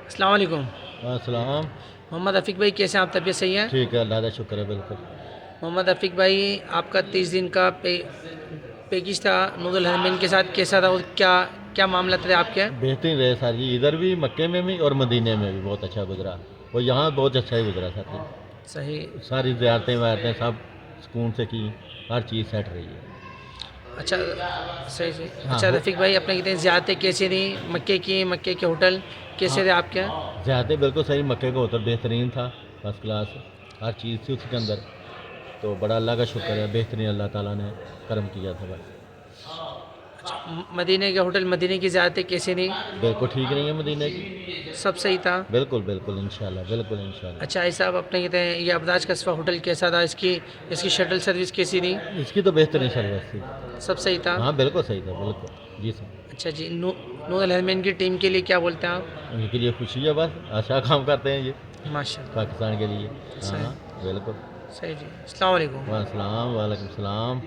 السلام علیکم السلام. محمد عفیق بھائی، کیسے ہیں آپ؟ طبیعت صحیح ہے؟ ٹھیک ہے، اللہ کا شکر ہے. بالکل. محمد عفیق بھائی، آپ کا 30 دن کا پیکج تھا نور الحرمین کے ساتھ، کیسا تھا اور کیا کیا معاملہ تھے آپ کے؟ بہترین رہے سر جی، ادھر بھی مکے میں بھی اور مدینے میں بھی بہت اچھا گزرا، اور یہاں بہت اچھا ہی گزرا سر جی. صحیح. ساری زیارتیں ویارتیں سب سکون سے کی، ہر چیز سیٹ رہی ہے. اچھا. صحیح صحیح. ہاں اچھا رفیق بھائی، اپنے کہتے ہیں زیارتیں کیسی رہیں؟ مکے کے ہوٹل کیسے ہاں تھے آپ کے؟ زیارتیں بالکل صحیح. مکے کا ہوٹل بہترین تھا، فرسٹ کلاس، ہر چیز تھی اس کے اندر. تو بڑا اللہ کا شکر ہے، بہترین اللہ تعالیٰ نے کرم کیا تھا بس. مدینے کے ہوٹل، مدینے کی زیارتیں کیسی رہیں؟ بالکل ٹھیک نہیں ہے مدینہ کی. سب صحیح تھا؟ بالکل بالکل انشاءاللہ، بالکل انشاءاللہ. اچھا عائشہ صاحب، اپنے کہتے ہیں یہ ابراج قصبہ ہوٹل کیسا تھا؟ اس کی شٹل سروس کیسی رہی؟ اس کی تو بہترین سروس تھی. سب صحیح تھا؟ ہاں بالکل صحیح تھا، بالکل جی سر. اچھا جی. نور الحرمین کی ٹیم کے لیے کیا بولتے ہیں آپ؟ ان کے لیے خوشی ہے، بس اچھا کام کرتے ہیں یہ ماشاء اللہ. پاکستان کے لیے. ہاں صحیح. بالکل. صحیح جی. السلام علیکم. السلام. وعلیکم السلام.